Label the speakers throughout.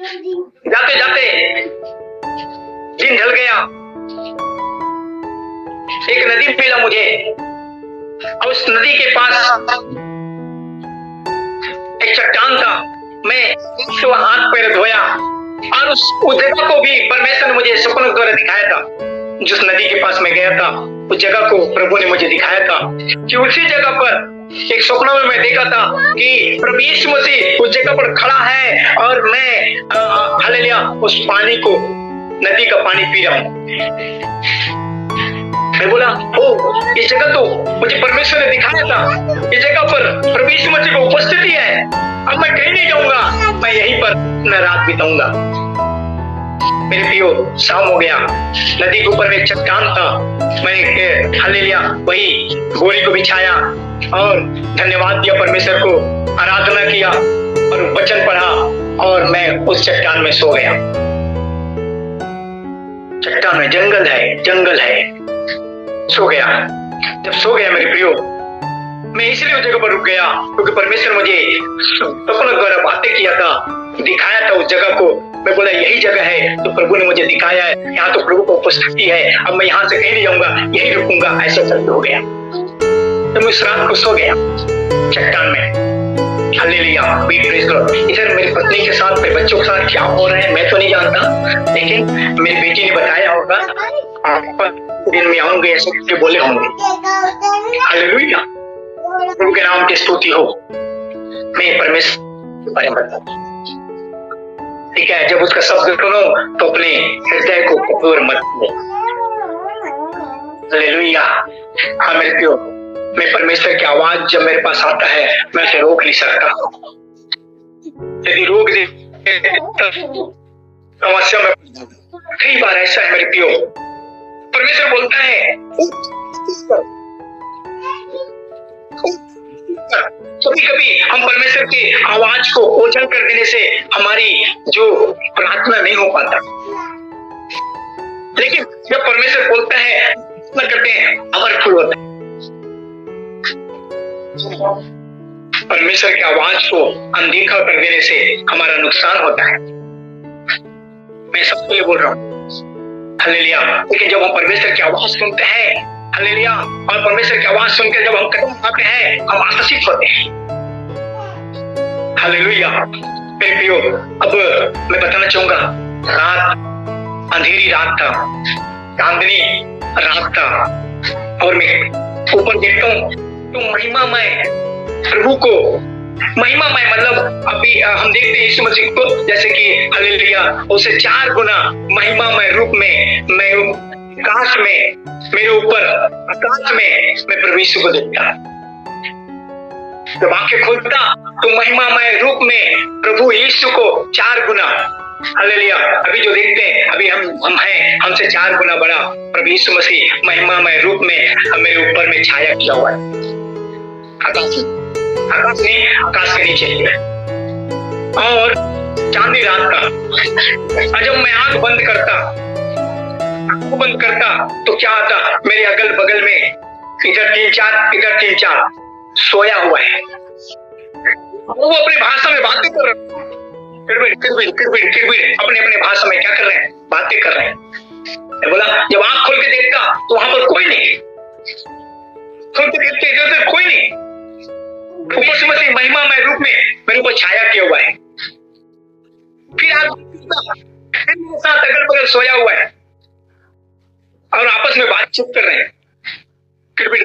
Speaker 1: जाते जाते दिन ढल गया। एक नदी मिला मुझे और उस नदी के पास एक चट्टान था। मैं उसको हाथ पैर धोया और उस जगह को भी परमेश्वर ने मुझे सपनों द्वारा दिखाया था। जिस नदी के पास मैं गया था उस जगह को प्रभु ने मुझे दिखाया था कि उसी जगह पर एक सपनों में मैं देखा था कि प्रभु यीशु मसीह उस जगह पर खड़ा है और मैं हालेलुया उस पानी को, नदी का पानी पी रहा हूँ। मैं बोला ओ, इस जगह तो मुझे परमेश्वर ने दिखाया था, इस जगह पर प्रभु यीशु मसीह की उपस्थिति है। अब मैं कहीं नहीं जाऊंगा, मैं यहीं पर मैं रात बिताऊंगा। मेरे प्रियो, शाम हो गया, नदी के ऊपर में चट्टान था। मैंने हालेलुया वही बोरी को बिछाया और धन्यवाद दिया परमेश्वर को, आराधना किया और वचन पढ़ा और मैं उस चट्टान में सो गया। चट्टान में जंगल है, सो गया। जब सो गया मेरे प्रियो, मैं इसलिए उस जगह पर रुक गया क्योंकि परमेश्वर मुझे सपनों द्वारा बातें किया था, दिखाया था उस जगह को। मैं बोला यही जगह है तो प्रभु ने मुझे दिखाया है, यहाँ तो प्रभु को उपस्थिति है, अब मैं यहाँ से कहीं नहीं जाऊंगा, यही रुकूंगा। ऐसा सत्य हो गया तो मैं उस रात को सो गया चट्टान में। हालेलुया, इधर मेरी पत्नी के साथ, मेरे बच्चों के साथ क्या हो रहा है मैं तो नहीं जानता, लेकिन मेरी बेटी ने बताया होगा, आप दिन में आऊंगे ऐसे करके बोले होंगे। हालेलुया, प्रभु के नाम की स्तुति हो। मैं परमेश्वर के बारे में बताता हूं, ठीक है। जब उसका शब्द सुनो तो अपने हृदय को कठोर मत करो। हालेलुया, हाँ मेरे प्रियो, मैं परमेश्वर की आवाज जब मेरे पास आता है मैं उसे रोक नहीं सकता। यदि रोक दे समस्या में, कई बार ऐसा है मेरे प्रियो, परमेश्वर बोलता है कभी कभी हम परमेश्वर की आवाज को ओझल कर देने से हमारी जो प्रार्थना नहीं हो पाता, लेकिन जब परमेश्वर बोलता है प्रार्थना करते हैं पावरफुल होता है। परमेश्वर की आवाज को अनदेखा कर देने से हमारा नुकसान होता है। मैं सबके लिए बोल रहा हूँ हालेलुया। लेकिन जब हम परमेश्वर की आवाज सुनते हैं हालेलुया, और परमेश्वर की आवाज सुनकर जब हम कदम उठाते हैं हम आकर्षित होते हैं। हालेलुया मेरे प्रियो, अब मैं बताना चाहूंगा, रात अंधेरी रात था, चांदनी रात था और मैं ऊपर देखता हूँ तो महिमामय प्रभु को, महिमामय मतलब अभी हम देखते हैं यीशु मसीह को जैसे कि हालेलुया उसे 4 गुना महिमामय रूप में मैं आकाश में, मेरे ऊपर आकाश में मैं प्रभु यीशु को देखता। जब आंखें खोलता तो महिमामय रूप में प्रभु यीशु को 4 गुना, हालेलुया, अभी जो देखते हैं अभी हम हैं, हमसे 4 गुना बड़ा प्रभु यीशु मसीह महिमामय रूप में मेरे ऊपर में छाया किया हुआ है। आकाश नहीं, आकाश के नीचे। और चांदनी रात का जब मैं आंख बंद करता तो क्या आता, मेरे अगल बगल में इधर 3-4 सोया हुआ है। वो अपनी भाषा में बातें कर रहे हैं, किरबिर अपने भाषा में क्या कर रहे हैं, बातें कर रहे हैं। मैं बोला जब आंख खोल के देखता तो वहां पर कोई नहीं, खोल के देखते इधर कोई नहीं, ऊपर से मसीह महिमामय रूप में मेरे ऊपर छाया किया हुआ है। फिर मेरे साथ अगल बगल सोया हुआ है और आपस में बातचीत कर रहे हैं, किरबिर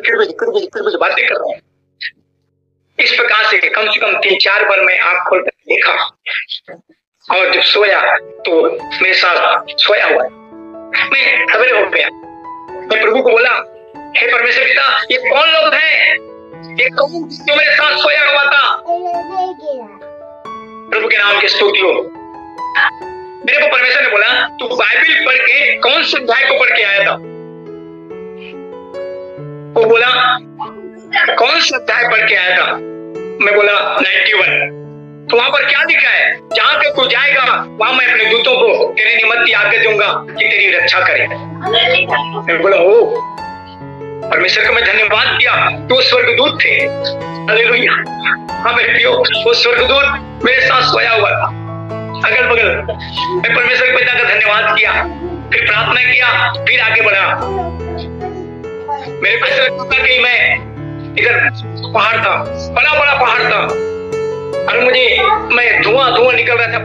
Speaker 1: बातें कर रहे हैं। इस प्रकार से कम 3-4 बार मैं आंख खोल कर देखा और जब सोया तो मेरे साथ सोया हुआ है। मैं सवेरे हो गया, मैं प्रभु को बोला हे परमेश्वर पिता, ये कौन लोग हैं, ये कौन जो मेरे साथ सोया हुआ था। प्रभु के नाम की स्तुति हो। मेरे को परमेश्वर ने बोला तू बाइबल पढ़ के कौन से अध्याय को पढ़ के आया था। वो बोला कौन सा अध्याय पढ़ के आया था। मैं बोला 91। तो वहां पर क्या लिखा है, जहां तक तू जाएगा वहां मैं अपने दूतों को तेरे निमित्त आज्ञा दूंगा कि तेरी रक्षा करें। मैं बोला ओ परमेश्वर को मैं धन्यवाद किया, तो स्वर्गदूत थे। हालेलुया, हाँ मेरे प्रियो, वो स्वर्गदूत मेरे साथ सोया हुआ था। अगल बगल। मैं परमेश्वर के पिता का धन्यवाद किया, फिर प्रार्थना किया, फिर आगे बढ़ा। मेरे पिता कि मैं इधर पहाड़ था, बड़ा बड़ा पहाड़ था, और मैं धुआं निकल रहा था।